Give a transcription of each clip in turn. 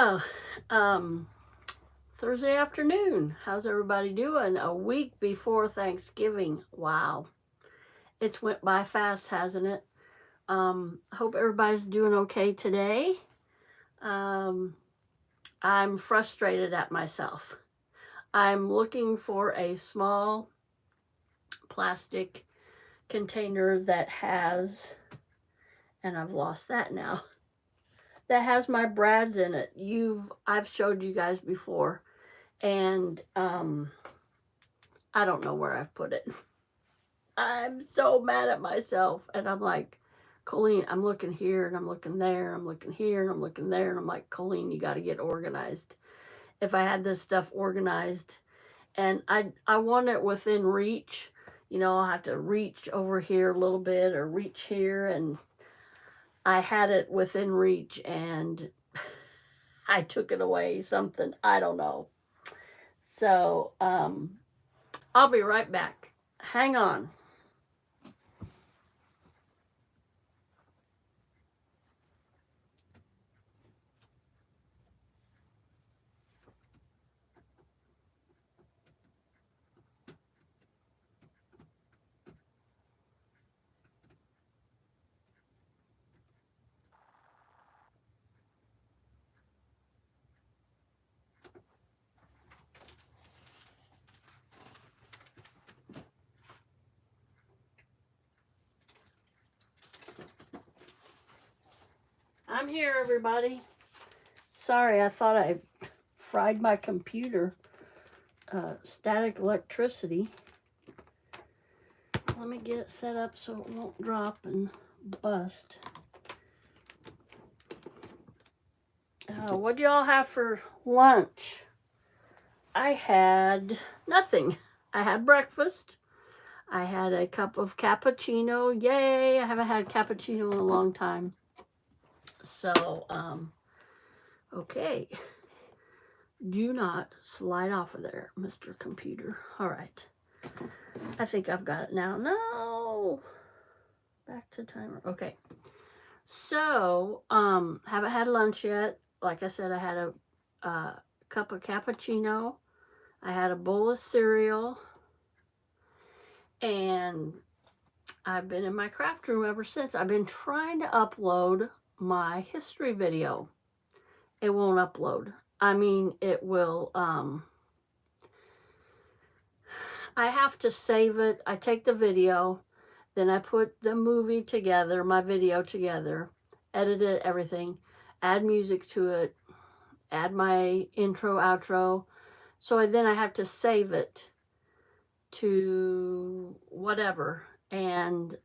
Yeah, Thursday afternoon. How's everybody doing? A week before Thanksgiving. Wow. It's went by fast, hasn't it? Hope everybody's doing okay today. Um, I'm frustrated at myself. I'm looking for a small plastic container that has, and I've lost that now, that has my brads in it. I've showed you guys before, and I don't know where I've put it. I'm so mad at myself. And I'm like, Colleen, I'm looking here and I'm looking there. I'm looking here and I'm looking there. And I'm like, Colleen, you got to get organized. If I had this stuff organized, and I want it within reach, I'll have to reach over here a little bit or reach here. And I had it within reach and I took it away, something. I don't know. So I'll be right back. Hang on. I'm here, everybody. Sorry, I thought I fried my computer. Static electricity. Let me get it set up so it won't drop and bust. What'd y'all have for lunch? I had nothing. I had breakfast. I had a cup of cappuccino. Yay! I haven't had cappuccino in a long time. So, okay. Do not slide off of there, Mr. Computer. All right. I think I've got it now. No. Back to timer. Okay. So, haven't had lunch yet. Like I said, I had a cup of cappuccino. I had a bowl of cereal. And I've been in my craft room ever since. I've been trying to upload my history video. It won't upload. I mean, it will, I have to save it. I take the video, then I put the movie together, my video together, edit it, everything, add music to it, add my intro, outro. So then I have to save it to whatever. And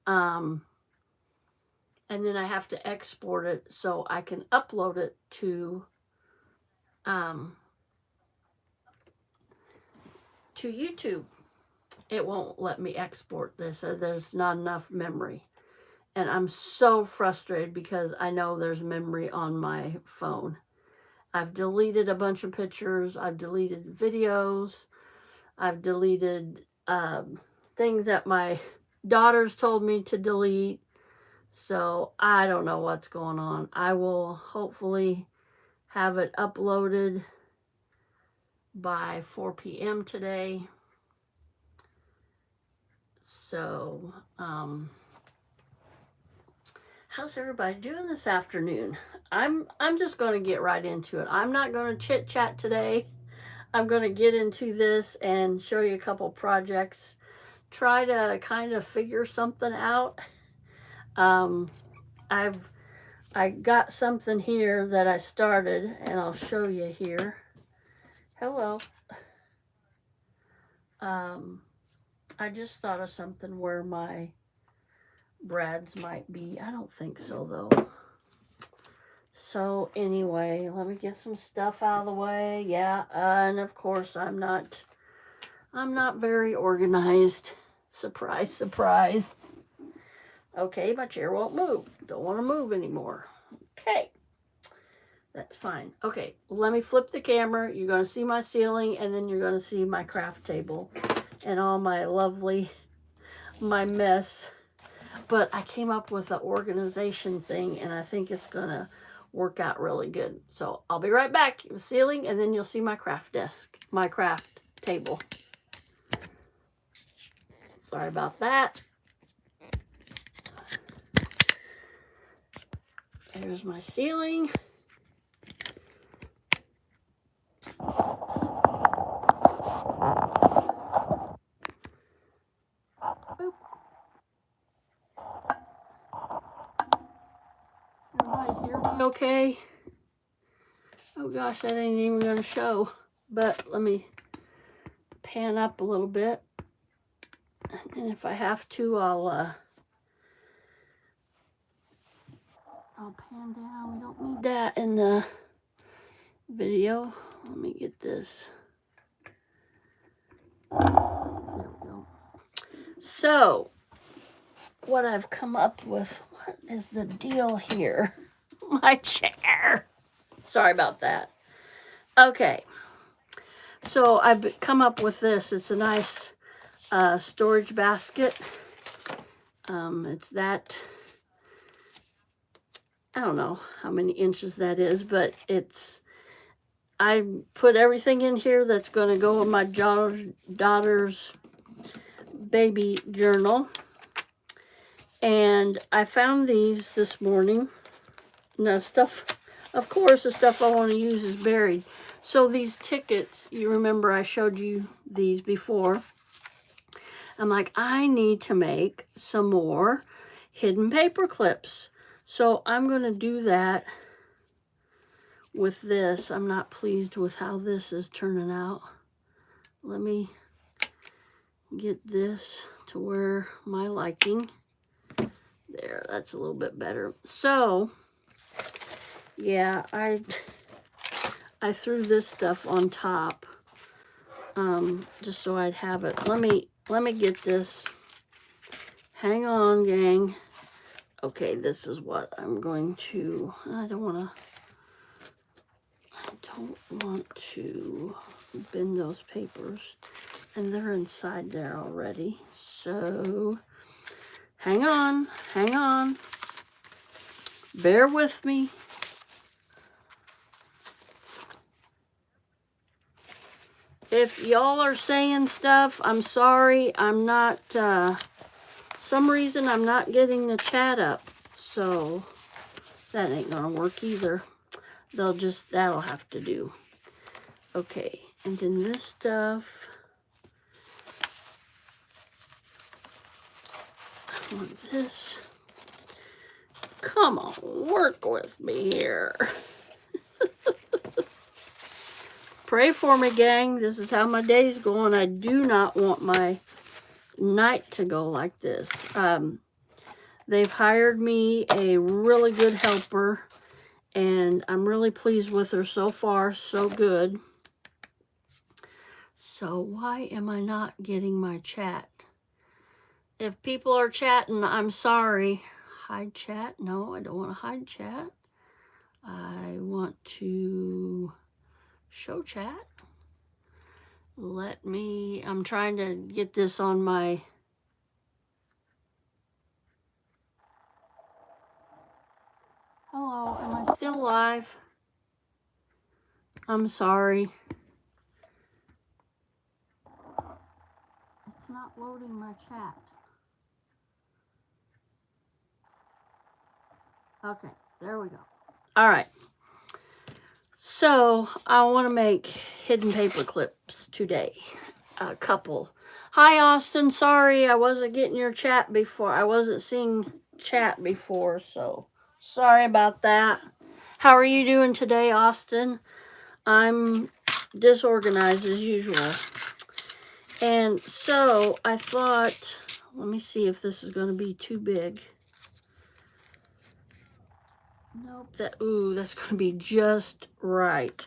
then I have to export it so I can upload it to YouTube. It won't let me export this. There's not enough memory. And I'm so frustrated because I know there's memory on my phone. I've deleted a bunch of pictures. I've deleted videos. I've deleted things that my daughters told me to delete. So I don't know what's going on. I will hopefully have it uploaded by 4 p.m. today. So, how's everybody doing this afternoon? I'm just going to get right into it. I'm not going to chit chat today. I'm going to get into this and show you a couple projects. Try to kind of figure something out. I got something here that I started, and I'll show you here. Hello. I just thought of something where my brads might be. I don't think so, though. So anyway, let me get some stuff out of the way. Yeah, and of course I'm not very organized. Surprise, surprise. Okay, my chair won't move. Don't want to move anymore. Okay. That's fine. Okay, let me flip the camera. You're going to see my ceiling, and then you're going to see my craft table and all my my mess. But I came up with an organization thing, and I think it's going to work out really good. So I'll be right back. Sealing, and then you'll see my craft desk, my craft table. Sorry about that. There's my sealing. Boop. Everybody hear me okay? Oh gosh, that ain't even going to show. But let me pan up a little bit. And if I have to, I'll pan down. We don't need that in the video. Let me get this. There we go. So, what I've come up with, what is the deal here? My chair. Sorry about that. Okay. So, I've come up with this. It's a nice storage basket. It's that, I don't know how many inches that is, but I put everything in here that's going to go in my daughter's baby journal. And I found these this morning. Now stuff, of course, the stuff I want to use is buried. So these tickets, you remember I showed you these before. I'm like, I need to make some more hidden paper clips. So I'm going to do that with this. I'm not pleased with how this is turning out. Let me get this to where my liking. There, that's a little bit better. So, yeah, I threw this stuff on top, just so I'd have it. Let me get this. Hang on, gang. Okay, this is what I'm going to. I don't want to bend those papers, and they're inside there already. So, hang on. Bear with me. If y'all are saying stuff, I'm sorry. I'm not, some reason I'm not getting the chat up. So that ain't gonna work either. That'll have to do. Okay, and then this stuff. I want this. Come on, work with me here. Pray for me, gang. This is how my day's going. I do not want my night to go like this. They've hired me a really good helper, and I'm really pleased with her so far. So good. So why am I not getting my chat? If people are chatting, I'm sorry. Hide chat? No, I don't want to hide chat. I want to show chat. I'm trying to get this on my... Hello, am I still live? I'm sorry. It's not loading my chat. Okay, there we go. All right. So I want to make hidden paper clips today. A couple. Hi, Austin. Sorry, I wasn't getting your chat before. I wasn't seeing chat before, so sorry about that. How are you doing today, Austin? I'm disorganized as usual. And so I thought, let me see if this is going to be too big. Nope, that's going to be just right.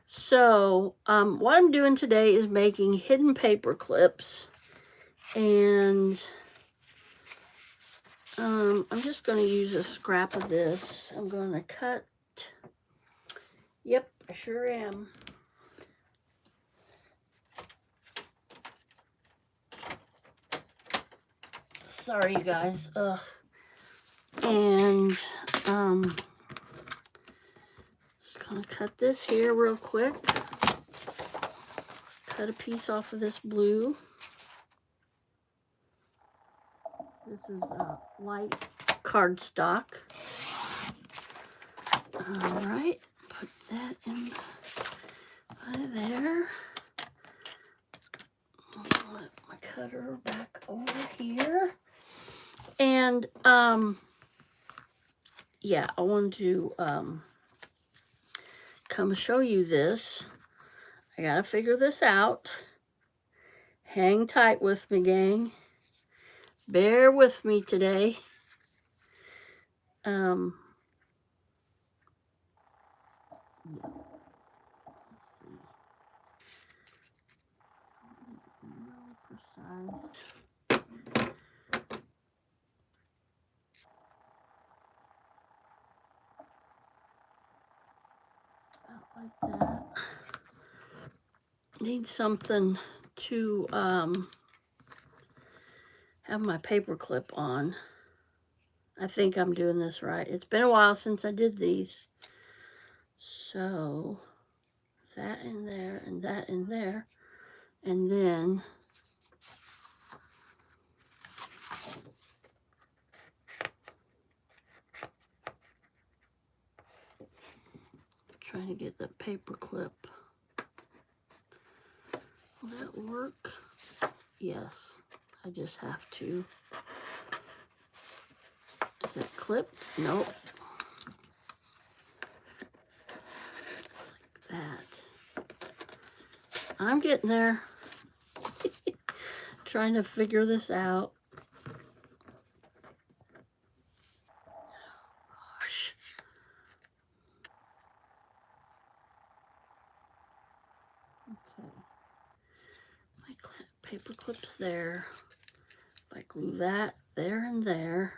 So, what I'm doing today is making hidden paper clips, and I'm just going to use a scrap of this. I'm going to cut. Yep, I sure am. Sorry, you guys. Ugh. And, I'm going to cut this here real quick. Cut a piece off of this blue. This is light cardstock. All right, put that in right there. I'll put my cutter back over here. And yeah, I wanted to come show you this. I gotta figure this out. Hang tight with me, gang. Bear with me today. Yeah. Let's see. Really precise. About like that. Need something to have my paper clip on. I think I'm doing this right. It's been a while since I did these. So that in there and that in there. And then trying to get the paper clip. Will that work? Yes. I just have to. Is that clipped? Nope. Like that. I'm getting there. Trying to figure this out. Gosh. Okay. My paper clip's there. I glue that there and there.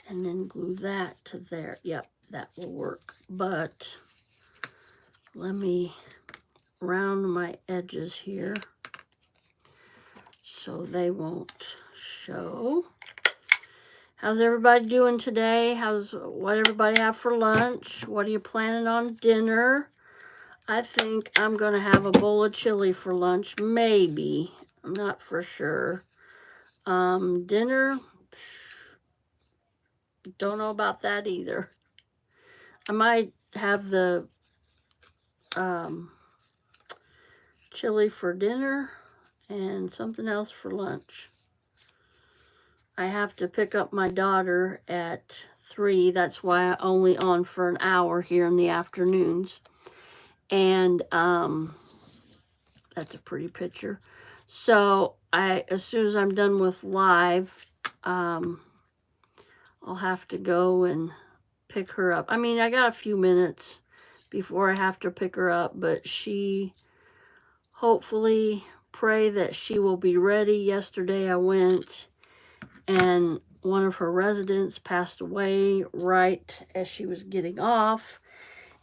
And then glue that to there. Yep, that will work. But let me round my edges here so they won't show. How's everybody doing today? What everybody have for lunch? What are you planning on dinner? I think I'm gonna have a bowl of chili for lunch, maybe. I'm not for sure. Dinner, don't know about that either. I might have the chili for dinner and something else for lunch. I have to pick up my daughter at 3. That's why I'm only on for an hour here in the afternoons. And that's a pretty picture. So as soon as I'm done with live, I'll have to go and pick her up. I mean, I got a few minutes before I have to pick her up, but she hopefully pray that she will be ready. Yesterday I went and one of her residents passed away right as she was getting off,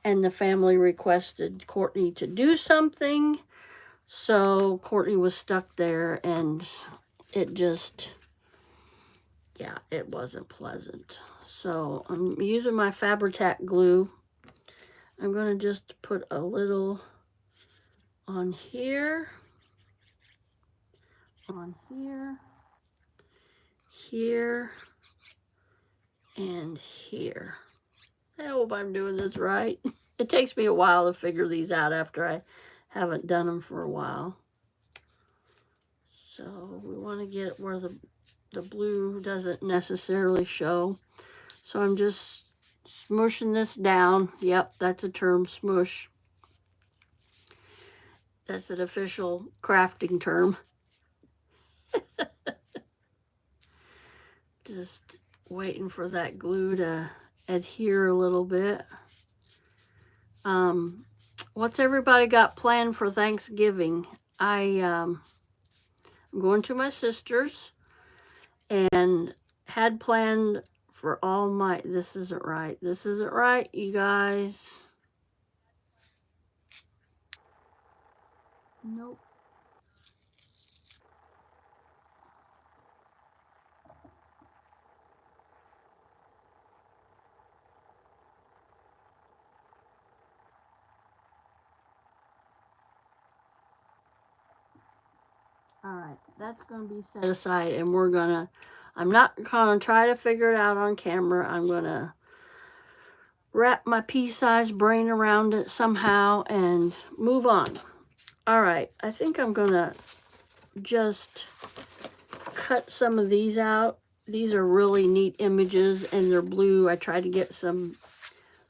and the family requested Courtney to do something. So Courtney was stuck there, and it just, yeah, it wasn't pleasant. So I'm using my Fabri-Tac glue. I'm going to just put a little on here, here, and here. I hope I'm doing this right. It takes me a while to figure these out after I haven't done them for a while. So we want to get where the blue doesn't necessarily show. So I'm just smushing this down. Yep, that's a term, smush. That's an official crafting term. Just waiting for that glue to adhere a little bit. What's everybody got planned for Thanksgiving? I'm going to my sister's and had planned for all my, this isn't right, you guys. Nope. right, that's going to be set aside, and I'm not going to try to figure it out on camera. I'm going to wrap my pea-sized brain around it somehow and move on. All right, I think I'm going to just cut some of these out. These are really neat images, and they're blue. I tried to get some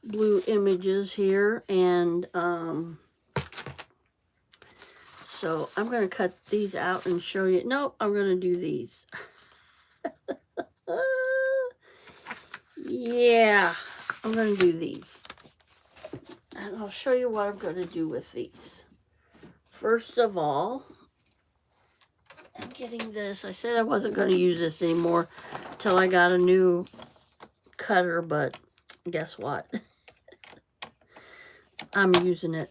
blue images here, and so I'm going to cut these out and show you. No, I'm going to do these. Yeah, I'm going to do these. And I'll show you what I'm going to do with these. First of all, I'm getting this. I said I wasn't going to use this anymore till I got a new cutter, but guess what? I'm using it.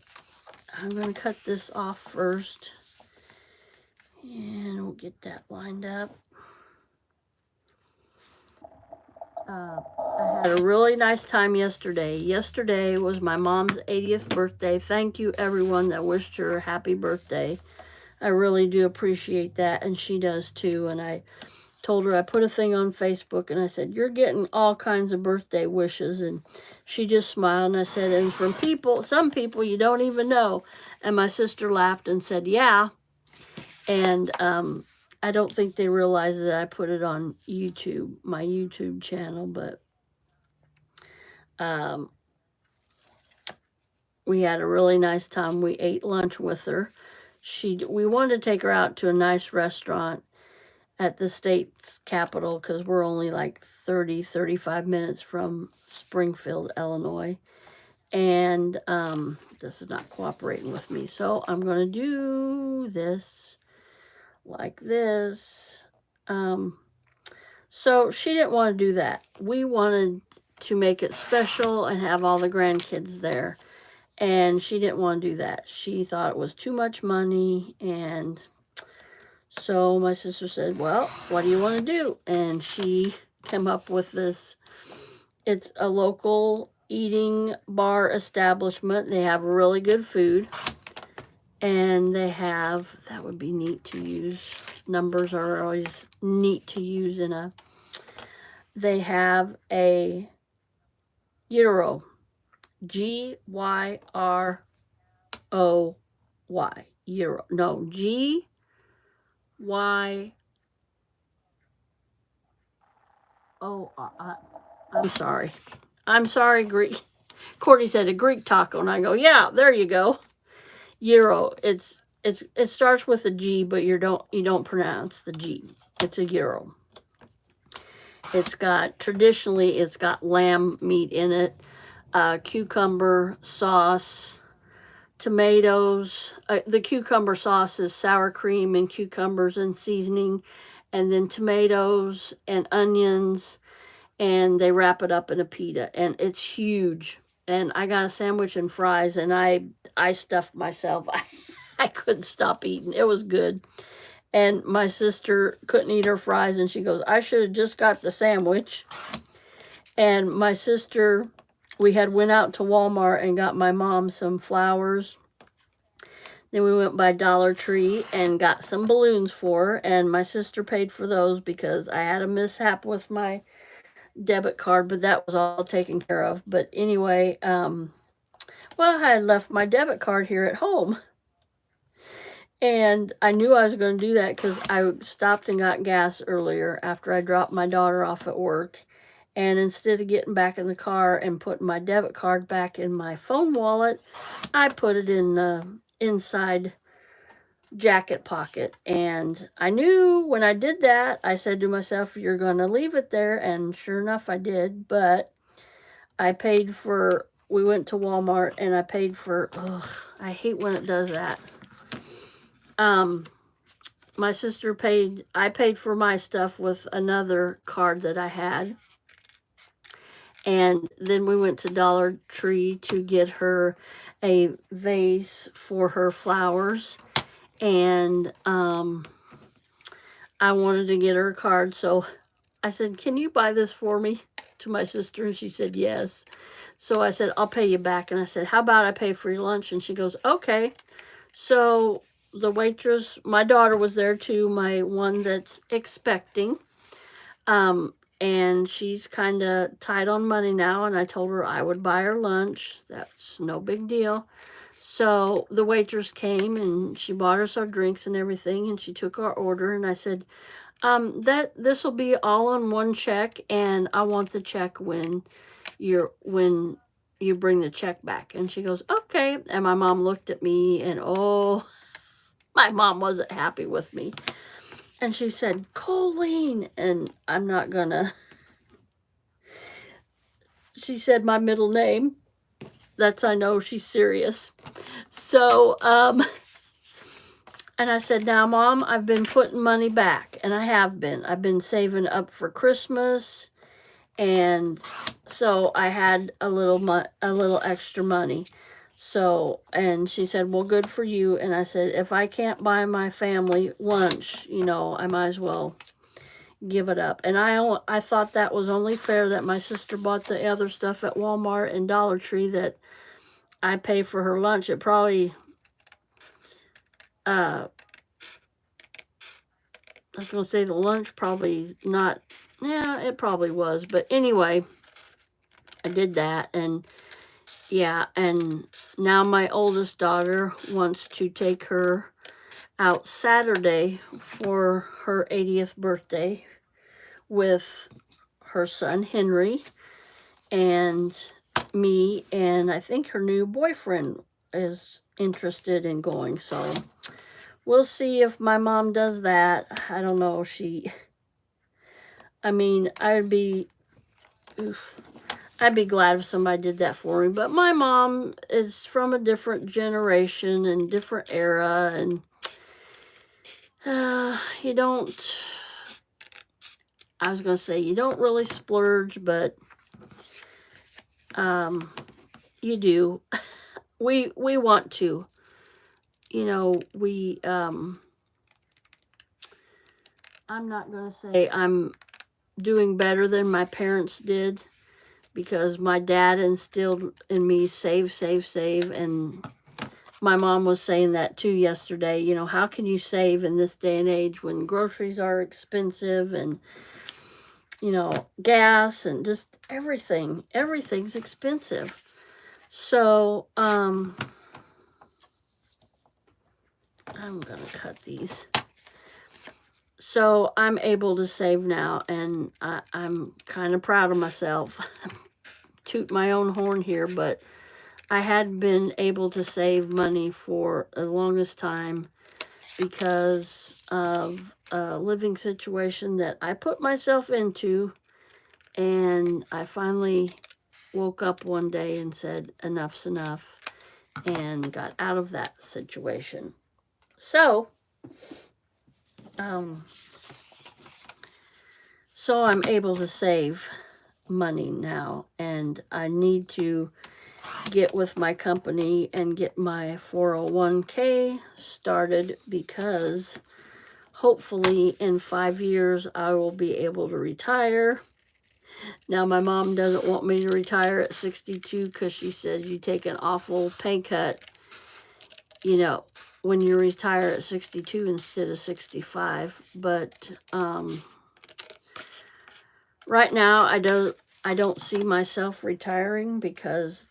I'm going to cut this off first. And we'll get that lined up. I had a really nice time yesterday. Yesterday was my mom's 80th birthday. Thank you, everyone that wished her a happy birthday. I really do appreciate that, and she does too. And I told her, I put a thing on Facebook, and I said, you're getting all kinds of birthday wishes. And she just smiled, and I said, and from people, some people you don't even know. And my sister laughed and said, yeah. And I don't think they realized that I put it on YouTube, my YouTube channel, but we had a really nice time. We ate lunch with her. We wanted to take her out to a nice restaurant at the state's capital because we're only like 35 minutes from Springfield, Illinois. And this is not cooperating with me. So I'm going to do this like this. So she didn't want to do that. We wanted to make it special and have all the grandkids there. And she didn't want to do that. She thought it was too much money. And so my sister said, well, what do you want to do? And she came up with this. It's a local eating bar establishment. They have really good food. And they have, that would be neat to use. Numbers are always neat to use in a, they have a gyro. Gyroy. Gyro. No, G-Y. I'm sorry. I'm sorry, Greek. Courtney said a Greek taco, and I go, yeah, there you go. Gyro. It starts with a G, but you don't pronounce the G. It's a gyro. Traditionally it's got lamb meat in it, cucumber sauce, tomatoes. The cucumber sauce is sour cream and cucumbers and seasoning, and then tomatoes and onions, and they wrap it up in a pita, and it's huge. And I got a sandwich and fries, and I stuffed myself. I couldn't stop eating. It was good. And my sister couldn't eat her fries, and she goes, I should have just got the sandwich. And my sister, we had went out to Walmart and got my mom some flowers. Then we went by Dollar Tree and got some balloons for her, and my sister paid for those because I had a mishap with my debit card, but that was all taken care of. But anyway, well, I had left my debit card here at home. And I knew I was going to do that because I stopped and got gas earlier after I dropped my daughter off at work. And instead of getting back in the car and putting my debit card back in my phone wallet, I put it in the inside jacket pocket. And I knew when I did that, I said to myself, you're going to leave it there. And sure enough, I did. But I paid for, we went to Walmart and I paid for, I hate when it does that. My sister I paid for my stuff with another card that I had. And then we went to Dollar Tree to get her a vase for her flowers. And I wanted to get her a card. So I said, can you buy this for me? To my sister. And she said, yes. So I said, I'll pay you back. And I said, how about I pay for your lunch? And she goes, okay. So the waitress, my daughter was there too, my one that's expecting. And she's kind of tight on money now, and I told her I would buy her lunch. That's no big deal. So the waitress came and she bought us our drinks and everything, and she took our order, and I said, this will be all on one check, and I want the check when you bring the check back. And she goes, okay. And my mom looked at me, and oh, my mom wasn't happy with me. And she said, Colleen, and I'm not gonna, she said my middle name. That's, I know she's serious. So, and I said, now, Mom, I've been putting money back, and I have been. I've been saving up for Christmas, and so I had a little extra money. So, and she said, well, good for you. And I said, if I can't buy my family lunch, I might as well give it up. And I thought that was only fair that my sister bought the other stuff at Walmart and Dollar Tree, that I pay for her lunch. It probably, I was going to say the lunch probably not, yeah, it probably was. But anyway, I did that. And yeah, and now my oldest daughter wants to take her out Saturday for her 80th birthday with her son Henry and me, and I think her new boyfriend is interested in going. So we'll see if my mom does that. I don't know. I'd be glad if somebody did that for me. But my mom is from a different generation and different era, and you don't, I was going to say, you don't really splurge, but you do. We want to. I'm not going to say I'm doing better than my parents did, because my dad instilled in me save, and my mom was saying that too yesterday. How can you save in this day and age when groceries are expensive, and gas, and just everything's expensive. So I'm gonna cut these. So I'm able to save now, and I'm kind of proud of myself. Toot my own horn here, but I had been able to save money for the longest time because of a living situation that I put myself into, and I finally woke up one day and said, enough's enough, and got out of that situation. So, so I'm able to save money now, and I need to get with my company and get my 401k started, because hopefully in 5 years I will be able to retire. Now, my mom doesn't want me to retire at 62 because she says you take an awful pay cut, when you retire at 62 instead of 65. But right now, I don't see myself retiring, because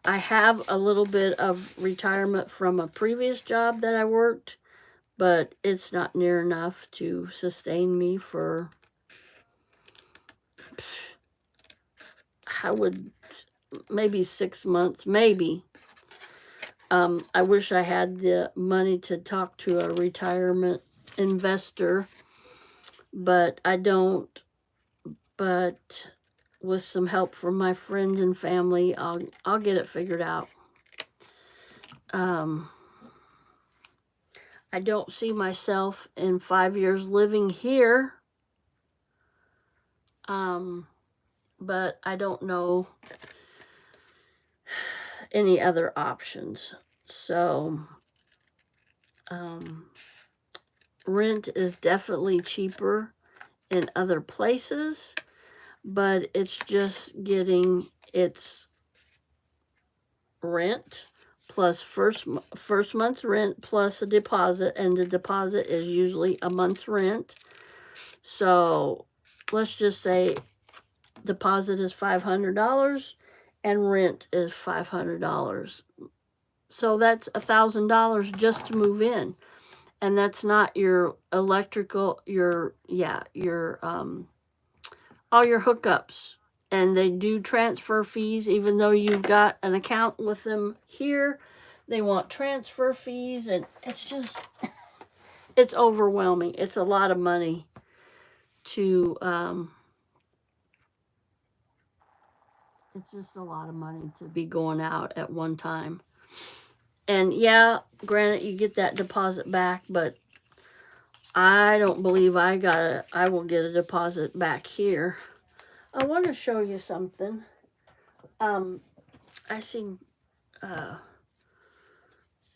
I have a little bit of retirement from a previous job that I worked, but it's not near enough to sustain me for, I would, maybe 6 months, maybe. I wish I had the money to talk to a retirement investor, but I don't. But with some help from my friends and family, I'll get it figured out. I don't see myself in 5 years living here, but I don't know any other options. So rent is definitely cheaper in other places, but it's just getting its rent plus first month's rent plus a deposit, and the deposit is usually a month's rent. So let's just say deposit is $500 and rent is $500. So that's $1,000 just to move in. And that's not your electrical, your all your hookups. And they do transfer fees, even though you've got an account with them here. They want transfer fees, and it's just, it's overwhelming. It's a lot of money to, it's just a lot of money to be going out at one time. And yeah, granted, you get that deposit back, but I don't believe I will get a deposit back here. I want to show you something. I seen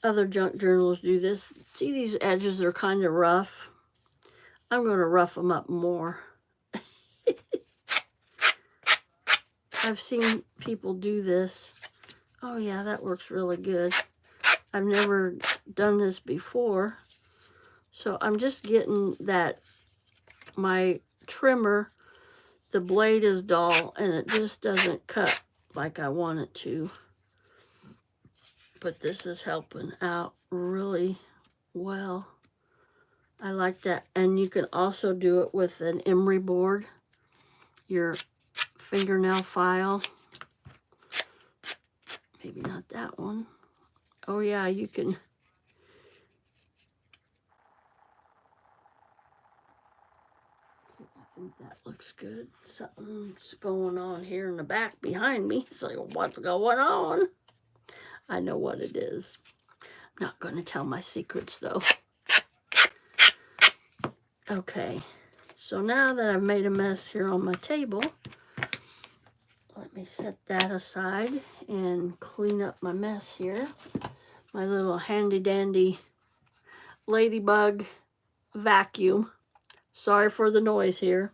other junk journals do this. See, these edges are kind of rough. I'm going to rough them up more. I've seen people do this. Oh yeah, that works really good. I've never done this before. So I'm just getting that, my trimmer, the blade is dull and it just doesn't cut like I want it to. But this is helping out really well. I like that. And you can also do it with an emery board, your fingernail file. Maybe not that one. Oh yeah, you can. I think that looks good. Something's going on here in the back behind me. It's like, what's going on? I know what it is. I'm not going to tell my secrets though. Okay, so now that I've made a mess here on my table, let me set that aside and clean up my mess here. My little handy dandy ladybug vacuum. Sorry for the noise here.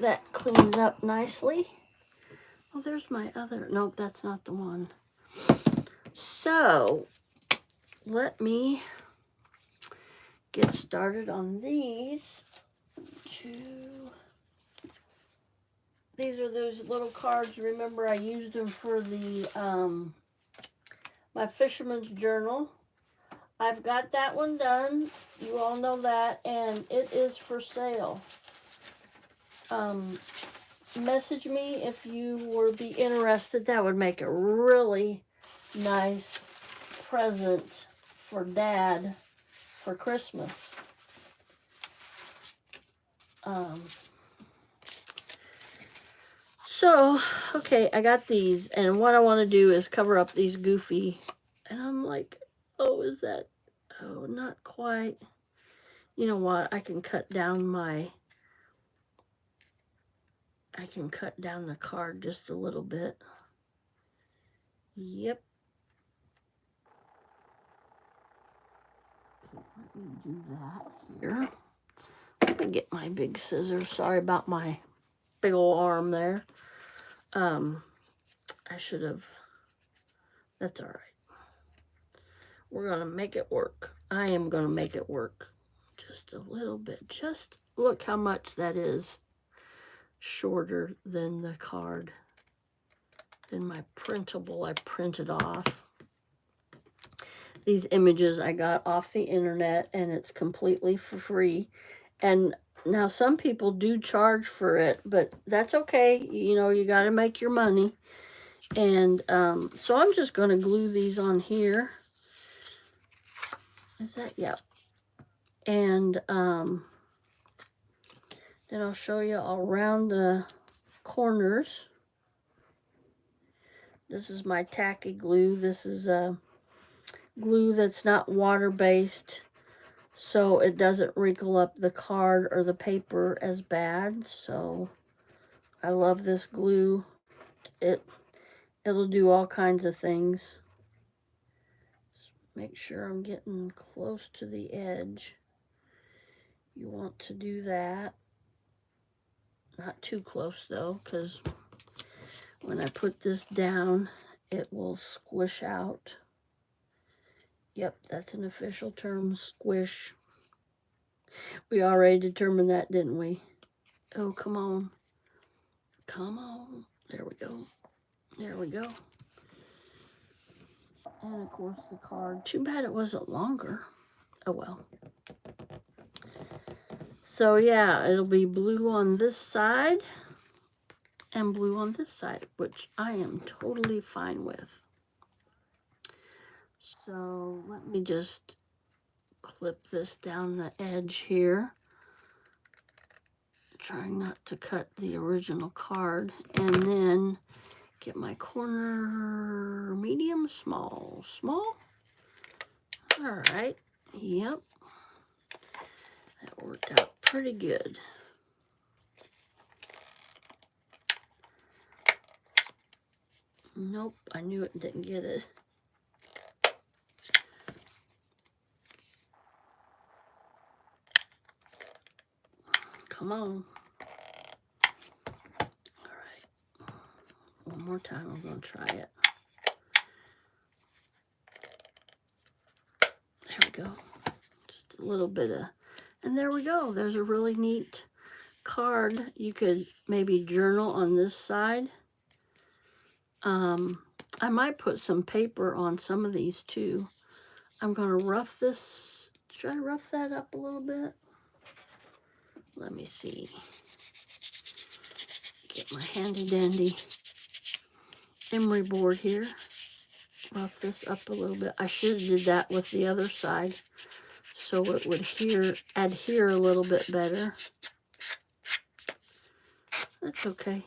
That cleans up nicely. Oh, there's my other, nope, that's not the one. So, let me get started on these. These are those little cards. Remember, I used them for the my fisherman's journal. I've got that one done. You all know that, and it is for sale. Message me if you would be interested. That would make a really nice present for Dad for Christmas. So, okay, I got these, and what I want to do is cover up these goofy, and I'm like, oh, is that, oh, not quite. You know what, I can cut down the card just a little bit. Yep. Okay, let me do that here. Let me get my big scissors. Sorry about my big old arm there. I should have, that's all right. We're going to make it work. I am going to make it work just a little bit. Just look how much that is shorter than the card, than my printable I printed off. These images I got off the internet, and it's completely for free. And now some people do charge for it, but that's okay. You know, you got to make your money. And so I'm just going to glue these on here. Is that, yeah. And then I'll show you around the corners. This is my tacky glue. This is a glue that's not water-based, so it doesn't wrinkle up the card or the paper as bad. So I love this glue. It'll do all kinds of things. Just make sure I'm getting close to the edge. You want to do that. Not too close though, because when I put this down, it will squish out. Yep, that's an official term, squish. We already determined that, didn't we? Oh, come on. Come on. There we go. There we go. And of course the card. Too bad it wasn't longer. Oh well. So yeah, it'll be blue on this side and blue on this side, which I am totally fine with. So let me just clip this down the edge here. Trying not to cut the original card, and then get my corner medium, small. All right, yep, that worked out pretty good. Nope, I knew it, didn't get it. Come on. All right, one more time, I'm gonna try it. There we go. Just a little bit of, and there we go. There's a really neat card. You could maybe journal on this side. I might put some paper on some of these too. I'm gonna rough this. Should I rough that up a little bit? Let me see. Get my handy dandy emery board here. Rough this up a little bit. I should have did that with the other side so it would adhere a little bit better. That's okay.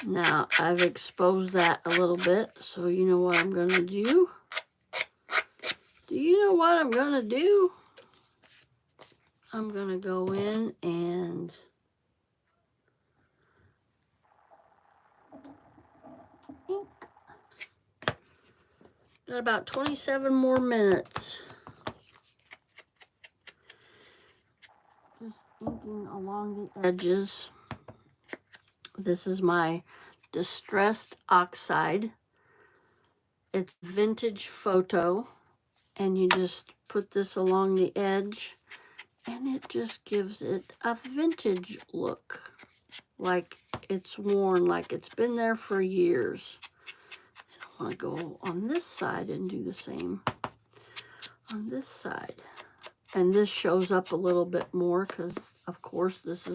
Now I've exposed that a little bit, so you know what I'm gonna do? Do you know what I'm gonna do? I'm gonna go in and ink. Got about 27 more minutes. Just inking along the edges. This is my distressed oxide. It's vintage photo, and you just put this along the edge, and it just gives it a vintage look, like it's worn, like it's been there for years. And I want to go on this side and do the same on this side. And this shows up a little bit more because, of course, this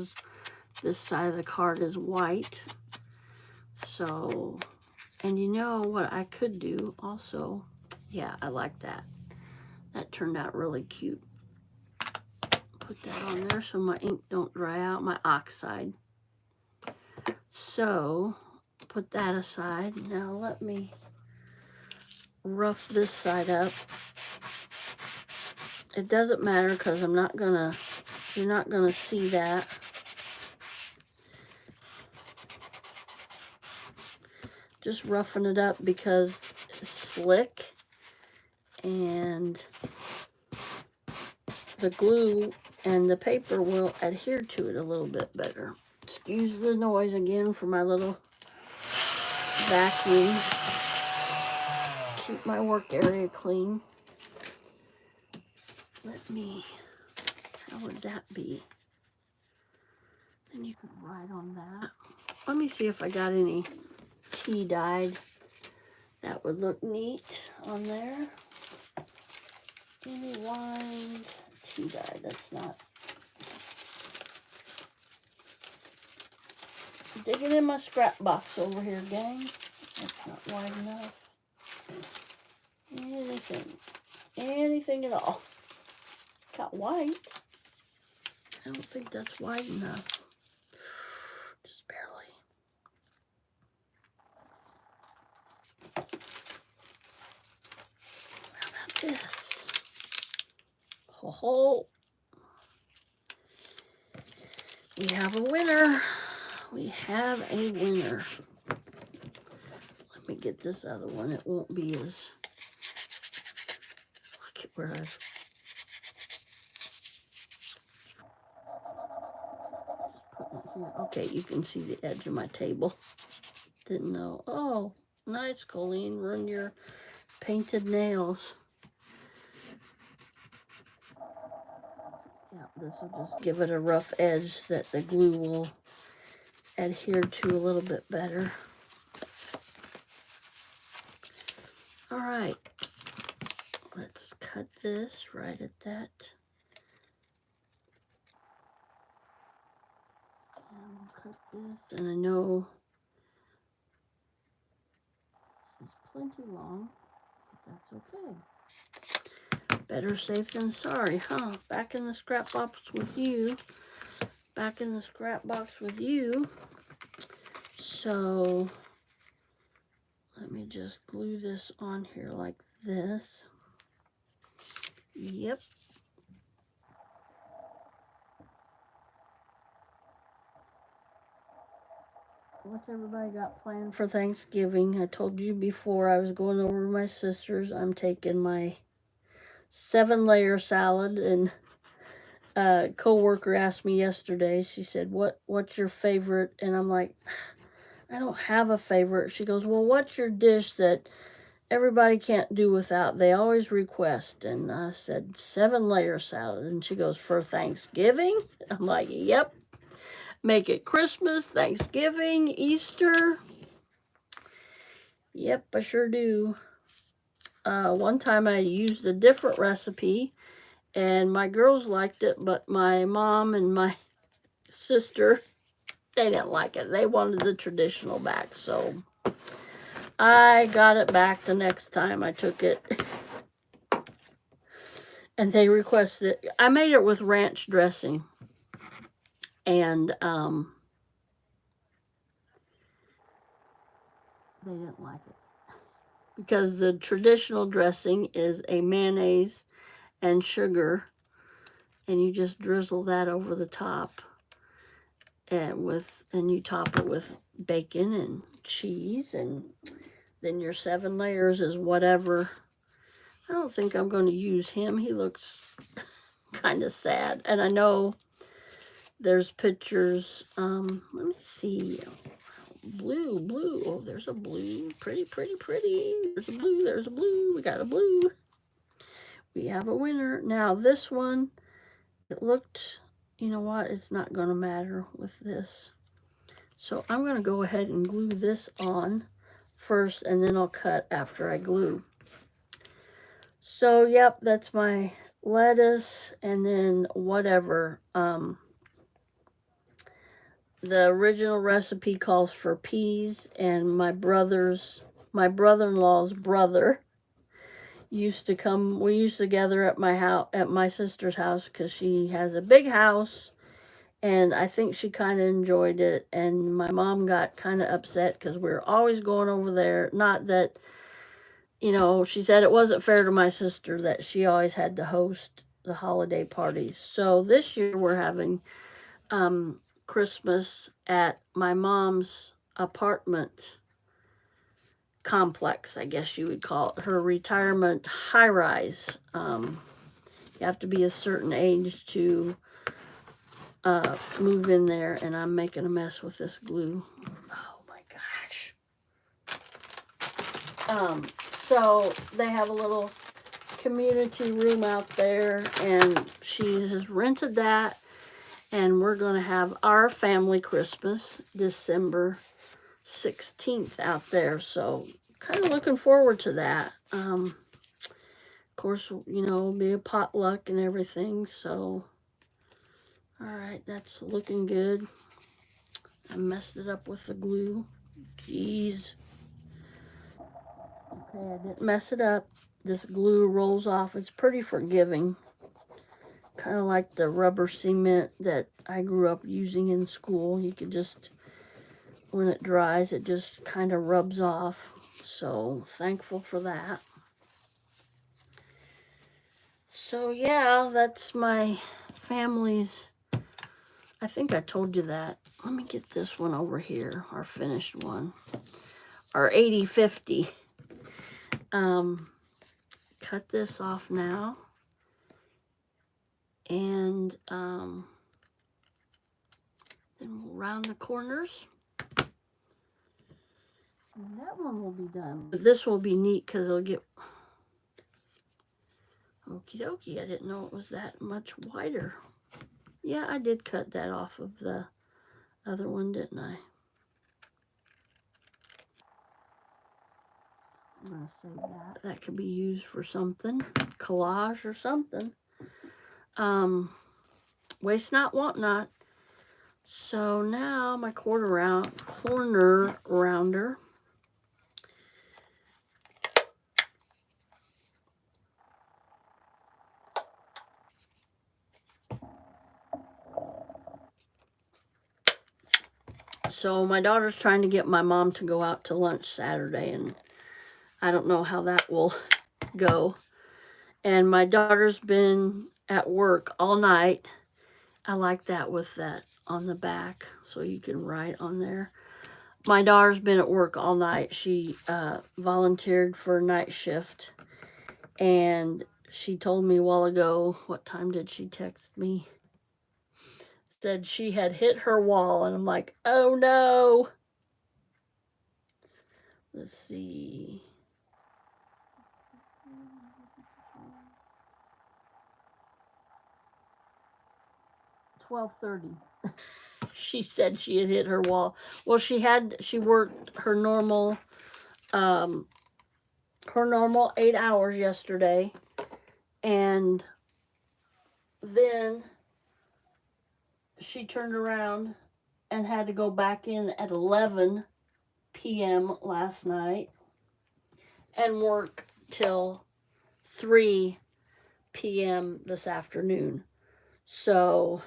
side of the card is white. So, and you know what I could do also? Yeah, I like that. That turned out really cute. Put that on there so my ink don't dry out, my oxide. So, put that aside. Now let me rough this side up. It doesn't matter because you're not gonna see that. Just roughing it up because it's slick and the glue and the paper will adhere to it a little bit better. Excuse the noise again for my little vacuum. Keep my work area clean. How would that be? Then you could write on that. Let me see if I got any tea dyed. That would look neat on there. Any wine tea dye, that's not. Digging in my scrap box over here, gang. That's not wide enough. Anything at all. Got white. I don't think that's wide enough. Just barely. How about this? Oh, we have a winner. we have a winner. Let me get this other one. It won't be as... Look at where I've... Put it here. Okay, you can see the edge of my table. Didn't know. Oh, nice, Colleen. Run your painted nails. Yeah, this will just give it a rough edge that the glue will adhere to a little bit better. All right, let's cut this right at that. And we'll cut this, and I know this is plenty long, but that's okay. Better safe than sorry, huh? Back in the scrap box with you. Back in the scrap box with you. So let me just glue this on here like this. Yep. What's everybody got planned for Thanksgiving? I told you before I was going over to my sister's. I'm taking my 7-layer salad, and a co-worker asked me yesterday, she said, what's your favorite? And I'm like, I don't have a favorite. She goes, well, what's your dish that everybody can't do without? They always request. And I said, 7-layer salad. And she goes, for Thanksgiving? I'm like, yep. Make it Christmas, Thanksgiving, Easter. Yep, I sure do. One time I used a different recipe, and my girls liked it, but my mom and my sister, they didn't like it. They wanted the traditional back, so I got it back the next time I took it. And they requested it. I made it with ranch dressing. And they didn't like it. Because the traditional dressing is a mayonnaise and sugar, and you just drizzle that over the top, and you top it with bacon and cheese, and then your 7 layers is whatever. I don't think I'm going to use him. He looks kind of sad, and I know there's pictures. Let me see. Blue. Oh, there's a blue. Pretty. There's a blue. We got a blue. We have a winner. Now this one, it looked, you know what, it's not going to matter with this. So I'm going to go ahead and glue this on first, and then I'll cut after I glue. So, yep, that's my lettuce, and then whatever. The original recipe calls for peas, and my brother-in-law's brother used to come. We used to gather at my house, at my sister's house, because she has a big house, and I think she kind of enjoyed it. And my mom got kind of upset because we were always going over there. Not that, you know, she said it wasn't fair to my sister that she always had to host the holiday parties. So this year we're having Christmas at my mom's apartment complex, I guess you would call it, her retirement high-rise. You have to be a certain age to move in there, and I'm making a mess with this glue. Oh my gosh. So they have a little community room out there, and she has rented that, and we're going to have our family Christmas December 16th out there. So kind of looking forward to that. Of course, you know, it'll be a potluck and everything. So, all right, that's looking good. I messed it up with the glue. Jeez. Okay, I didn't mess it up. This glue rolls off. It's pretty forgiving. Kind of like the rubber cement that I grew up using in school. You could just, when it dries, it just kind of rubs off. So thankful for that. So yeah, that's my family's I think I told you that. Let me get this one over here, our finished one. Our 80/50. Cut this off now. And then we'll round the corners. And that one will be done. But this will be neat because it'll get... Okie dokie, I didn't know it was that much wider. Yeah, I did cut that off of the other one, didn't I? I'm going to save that. That could be used for something. Collage or something. Waste not, want not. So now my corner rounder. So my daughter's trying to get my mom to go out to lunch Saturday, and I don't know how that will go. And my daughter's been at work all night. I like that with that on the back, so you can write on there. My daughter's been at work all night. She volunteered for a night shift, and she told me a while ago, what time did she text me? Said she had hit her wall, and I'm like, oh no. Let's see. $12:30. She said she had hit her wall. Well, she worked her normal 8 hours yesterday, and then she turned around and had to go back in at 11 p.m. last night and work till 3 p.m. this afternoon. So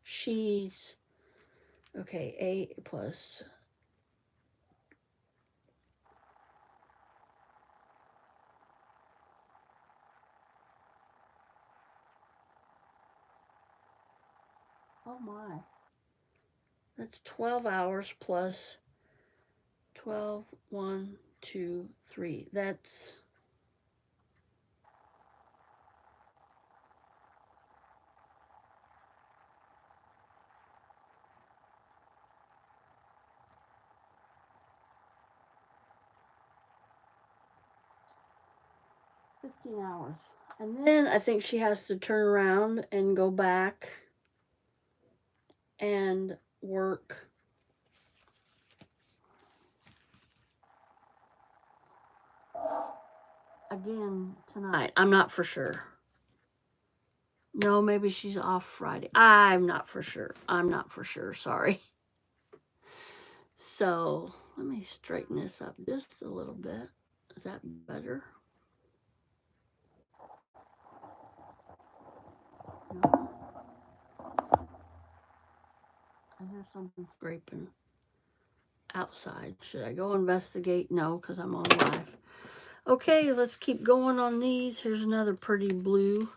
she's, okay, 8 plus... Oh my. That's 12 hours plus 12, 1, 2, 3. That's... hours. And then I think she has to turn around and go back and work again tonight. I'm not for sure. No, maybe she's off Friday. I'm not for sure. Sorry. So let me straighten this up just a little bit. Is that better? No. I hear something scraping outside. Should I go investigate? No, because I'm on live. Okay, let's keep going on these. Here's another pretty blue.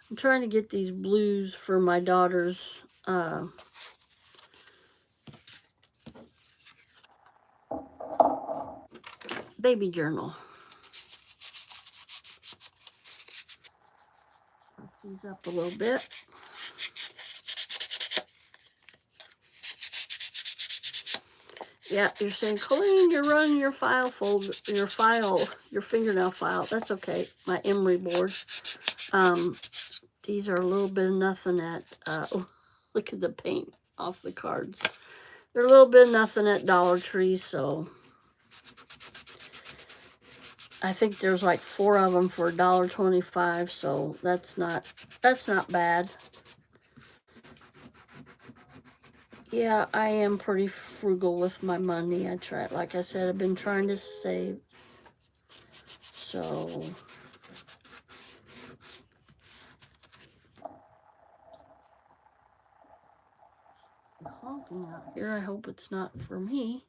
I'm trying to get these blues for my daughter's baby journal. Rough these up a little bit. Yeah, you're saying, Colleen, you're running your fingernail file. That's okay. My emery board. These are a little bit of nothing at, look at the paint off the cards. They're a little bit of nothing at Dollar Tree, so I think there's like 4 of them for $1.25, so that's not bad. Yeah, I am pretty frugal with my money. I try, like I said, I've been trying to save. So honking out here. I hope it's not for me.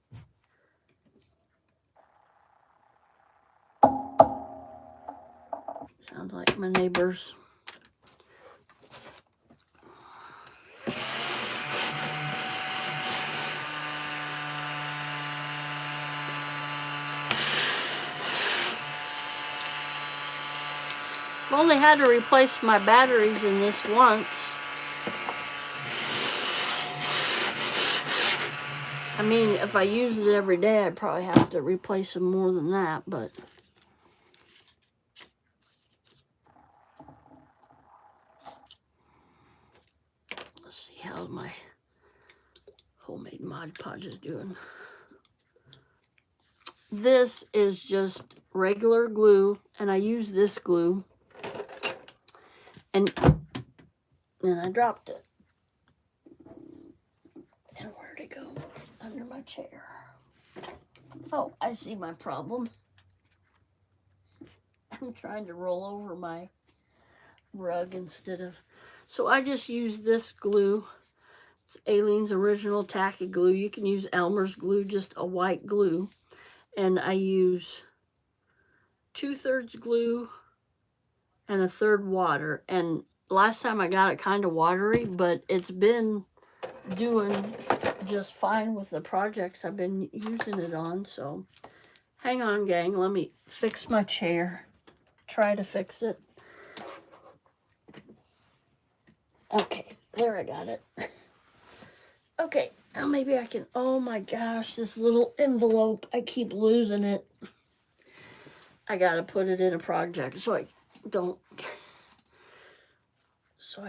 Sounds like my neighbors. I've only had to replace my batteries in this once. I mean, if I used it every day, I'd probably have to replace them more than that, but let's see how my homemade Mod Podge is doing. This is just regular glue, and I use this glue, and then I dropped it. And where'd it go? Under my chair. Oh, I see my problem. I'm trying to roll over my rug instead of... So I just use this glue. It's Aleen's Original Tacky Glue. You can use Elmer's glue, just a white glue. And I use 2/3 glue and 1/3 water. And last time I got it kind of watery, but it's been doing just fine with the projects I've been using it on. So hang on, gang. Let me fix my chair. Try to fix it. Okay, there, I got it. Okay, now maybe I can... Oh my gosh, this little envelope. I keep losing it. I gotta put it in a project so I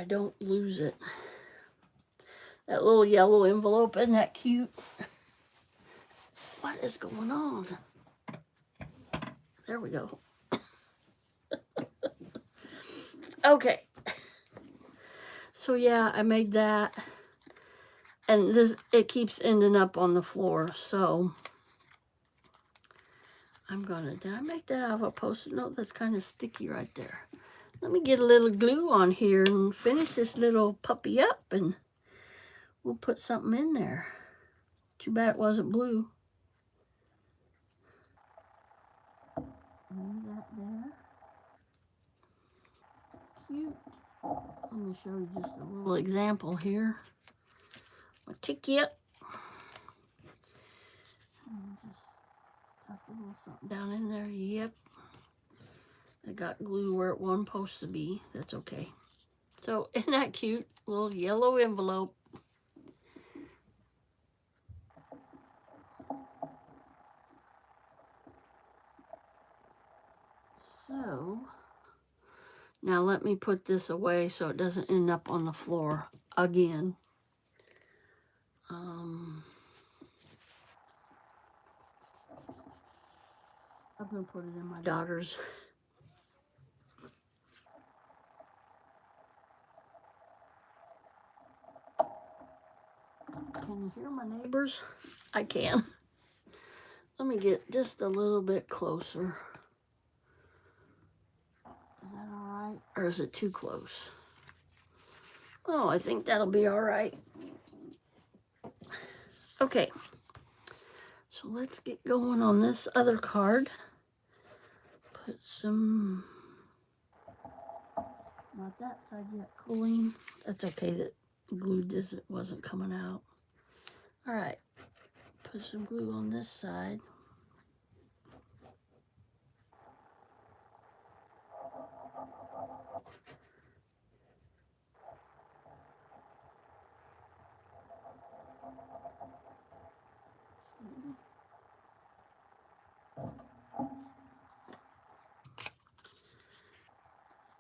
don't lose it. That little yellow envelope, isn't that cute? What is going on? There we go. Okay. So yeah, I made that. And this, it keeps ending up on the floor, so I'm gonna... Did I make that out of a Post-it note? That's kind of sticky right there. Let me get a little glue on here and finish this little puppy up, and we'll put something in there. Too bad it wasn't blue. Leave that there. Cute. Let me show you just a little example here. I'll tick you up. And just tuck a little something down in there. Yep. I got glue where it wasn't supposed to be. That's okay. So, isn't that cute? Little yellow envelope. So, now let me put this away so it doesn't end up on the floor again. I'm going to put it in my daughter's. Can you hear my neighbors? I can. Let me get just a little bit closer. Is that all right? Or is it too close? Oh, I think that'll be all right. Okay. So let's get going on this other card. Put some... Not that side yet, Colleen. That's okay that glue wasn't coming out. All right. Put some glue on this side.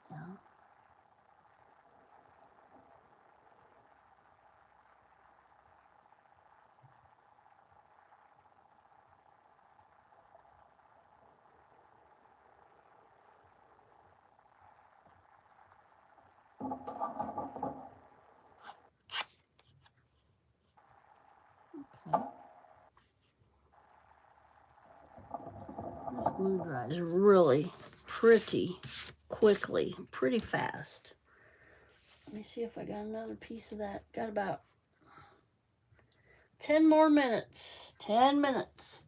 Down. Okay. This glue dries really pretty quickly, pretty fast. Let me see if I got another piece of that. Got about 10 more minutes. 10 minutes.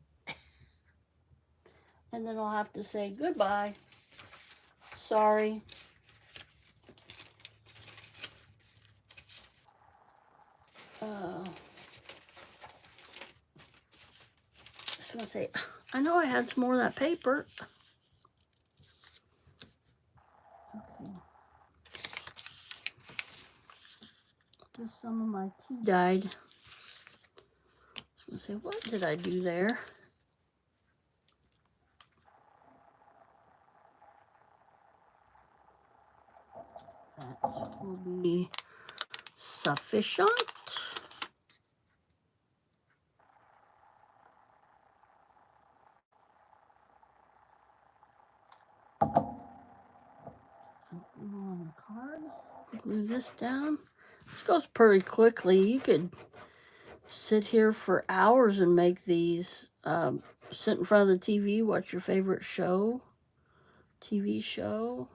And then I'll have to say goodbye. Sorry. I was going to say, I know I had some more of that paper. some of my tea dyed. I was going to say, what did I do there? That will be sufficient. Some glue on the card. Glue this down. This goes pretty quickly. You could sit here for hours and make these. Sit in front of the TV, watch your favorite show, TV show,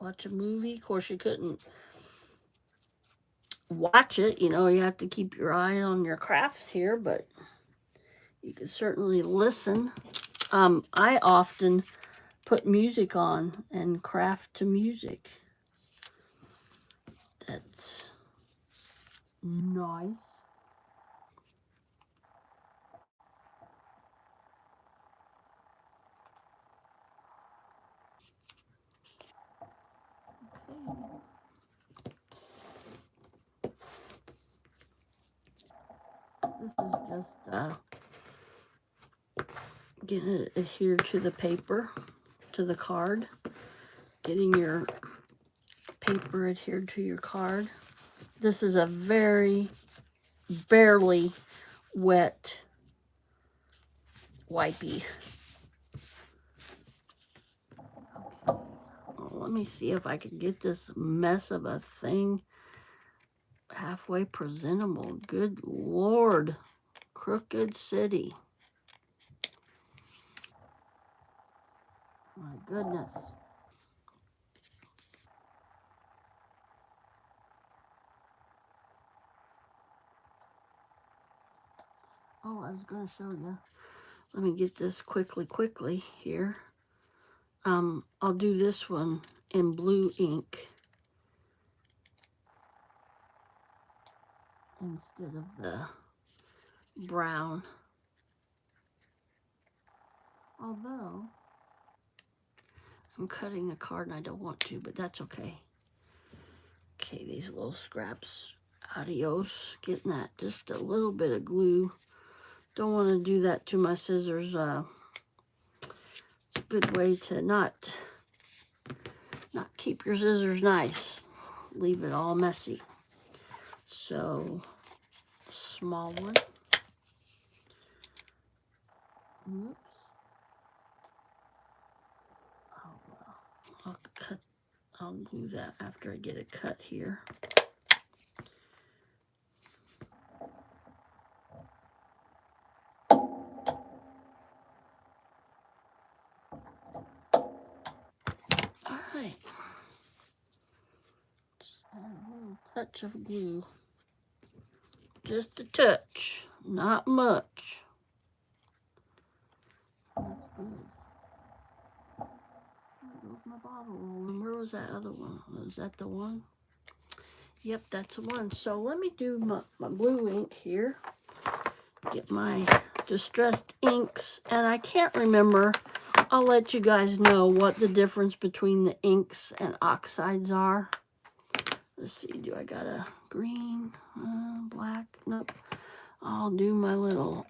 watch a movie. Of course, you couldn't watch it. You know, you have to keep your eye on your crafts here, but you can certainly listen. I often put music on and craft to music. That's nice. Okay. This is just getting it adhered to the paper, to the card. Getting your paper adhered to your card. This is a very barely wet wipey. Okay. Well, let me see if I can get this mess of a thing halfway presentable. Good Lord. Crooked City. My goodness. Oh, I was going to show you. Let me get this quickly here. I'll do this one in blue ink instead of the brown. Although I'm cutting a card and I don't want to, but that's okay. Okay, these little scraps. Adios. Getting that just a little bit of glue. Don't want to do that to my scissors. It's a good way to not keep your scissors nice. Leave it all messy. So, small one. Oops. I'll do that after I get it cut here. All right. Just add a little touch of glue. Just a touch, not much. That's good. There goes my bottle rolling. Where was that other one? Was that the one? Yep, that's the one. So let me do my blue ink here. Get my distressed inks. And I can't remember. I'll let you guys know what the difference between the inks and oxides are. Let's see, do I got a green, black? Nope. I'll do my little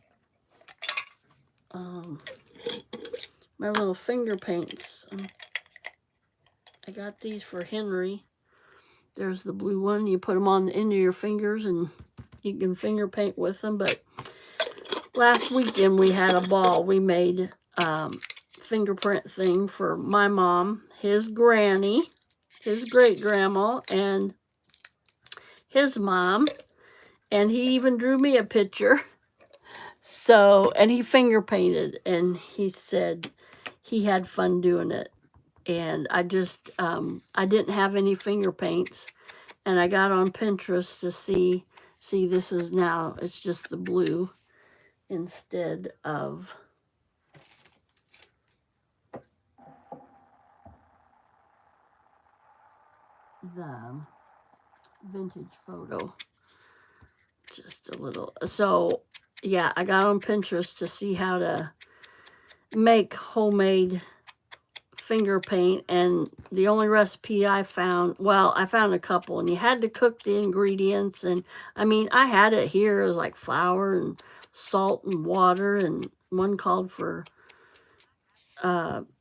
finger paints. I got these for Henry. There's the blue one. You put them on the end of your fingers and you can finger paint with them. But last weekend we had a ball. We made fingerprint thing for my mom, his granny, his great-grandma, and his mom. And he even drew me a picture. So, and he finger painted, and he said he had fun doing it. And I just, I didn't have any finger paints, and I got on Pinterest to see this is now, it's just the blue instead of the vintage photo. Just a little. So, yeah, I got on Pinterest to see how to make homemade finger paint, and the only recipe I found, well, I found a couple, and you had to cook the ingredients. And I mean, I had it here. It was like flour and salt and water, and one called for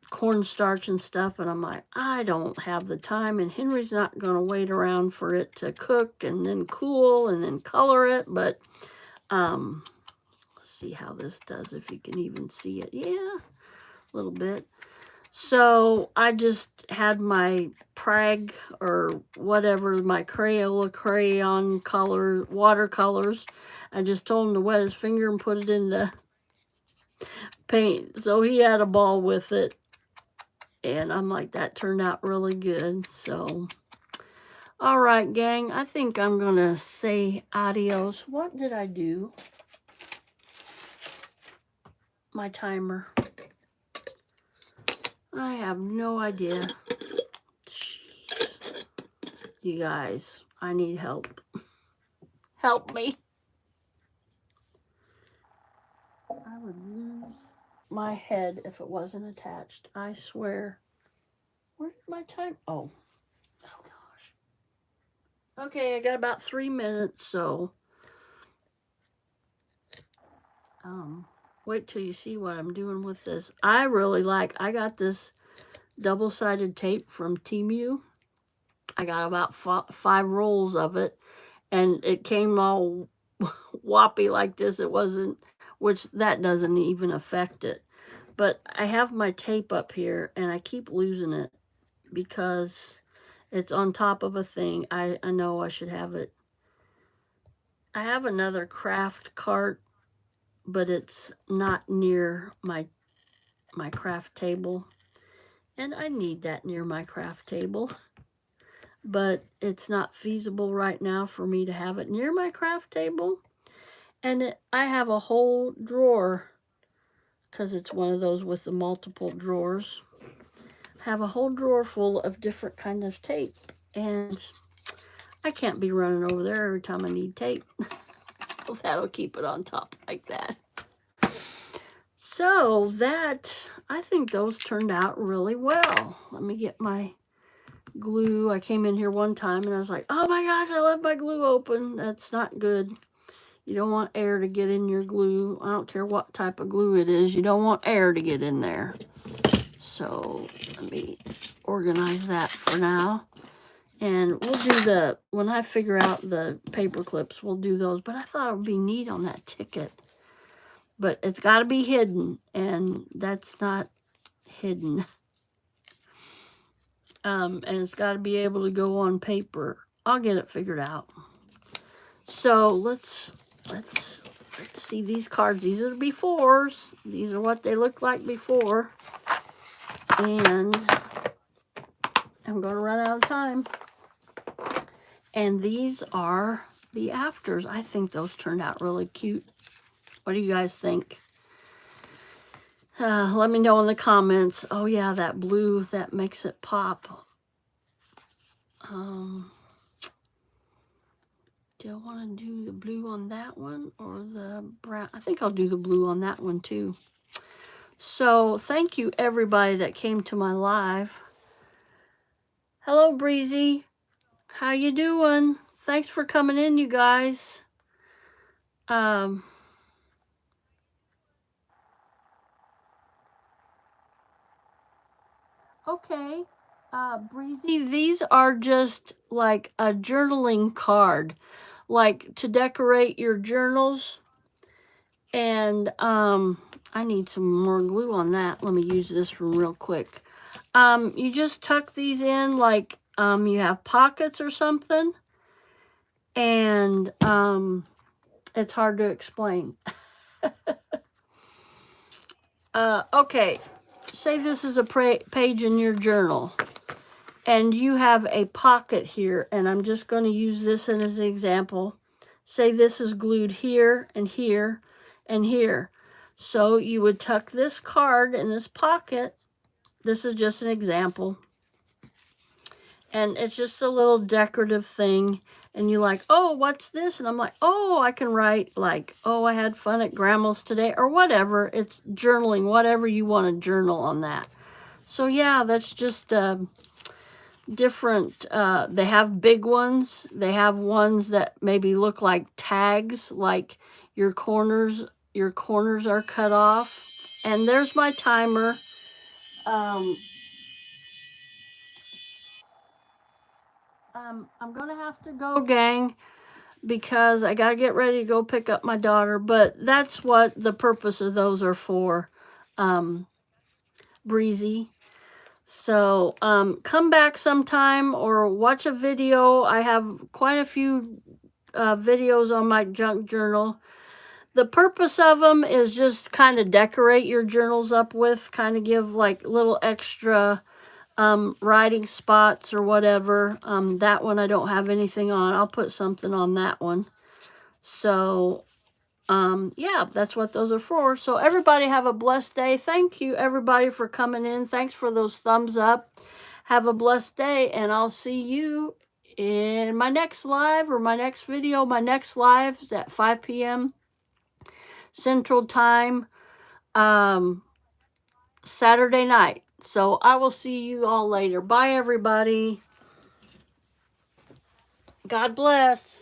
cornstarch and stuff. And I'm like, I don't have the time, and Henry's not going to wait around for it to cook and then cool and then color it. But let's see how this does, if you can even see it. Yeah, a little bit. So I just had my Prague or whatever, my Crayola crayon color, watercolors. I just told him to wet his finger and put it in the paint. So he had a ball with it. And I'm like, that turned out really good. So, all right, gang, I think I'm going to say adios. What did I do? My timer. I have no idea. Jeez. You guys, I need help. Help me. I would lose my head if it wasn't attached. I swear. Where did my time? Oh gosh. Okay, I got about 3 minutes, so wait till you see what I'm doing with this. I really like, I got this double-sided tape from Temu. I got about 5 rolls of it, and it came all whoppy like this. It wasn't, which that doesn't even affect it. But I have my tape up here, and I keep losing it because it's on top of a thing. I know I should have it. I have another craft cart, but it's not near my craft table. And I need that near my craft table. But it's not feasible right now for me to have it near my craft table. And I have a whole drawer, because it's one of those with the multiple drawers. I have a whole drawer full of different kinds of tape. And I can't be running over there every time I need tape. That'll keep it on top like that. So that, I think those turned out really well. Let me get my glue. I came in here one time and I was like, oh my gosh, I left my glue open. That's not good. You don't want air to get in your glue. I don't care what type of glue it is. You don't want air to get in there. So let me organize that for now. And we'll do the, when I figure out the paper clips, we'll do those. But I thought it would be neat on that ticket. But it's got to be hidden, and that's not hidden. And it's got to be able to go on paper. I'll get it figured out. So let's see these cards. These are the befores. These are what they looked like before. And I'm going to run out of time. And these are the afters. I think those turned out really cute. What do you guys think? Let me know in the comments. Oh yeah, that blue, that makes it pop. Do I want to do the blue on that one or the brown? I think I'll do the blue on that one too. So thank you everybody that came to my live. Hello Breezy, how you doing? Thanks for coming in, you guys. Okay, Breezy, these are just like a journaling card, like to decorate your journals. And I need some more glue on that. Let me use this one real quick. You just tuck these in like you have pockets or something. And it's hard to explain. Okay, say this is a page in your journal. And you have a pocket here. And I'm just going to use this as an example. Say this is glued here and here and here. So you would tuck this card in this pocket. This is just an example. And it's just a little decorative thing. And you're like, oh, what's this? And I'm like, oh, I can write like, oh, I had fun at Grandma's today or whatever. It's journaling, whatever you want to journal on that. So yeah, that's just different. They have big ones. They have ones that maybe look like tags, like your corners are cut off. And there's my timer. I'm gonna have to go, gang, because I gotta get ready to go pick up my daughter. But that's what the purpose of those are for, Breezy. So come back sometime or watch a video. I have quite a few videos on my junk journal. The purpose of them is just kind of decorate your journals up with, kind of give like little extra writing spots or whatever. That one I don't have anything on. I'll put something on that one. So yeah, that's what those are for. So everybody have a blessed day. Thank you everybody for coming in. Thanks for those thumbs up. Have a blessed day, and I'll see you in my next live or my next video. My next live is at 5 p.m. Central Time, Saturday night. So I will see you all later. Bye, everybody. God bless.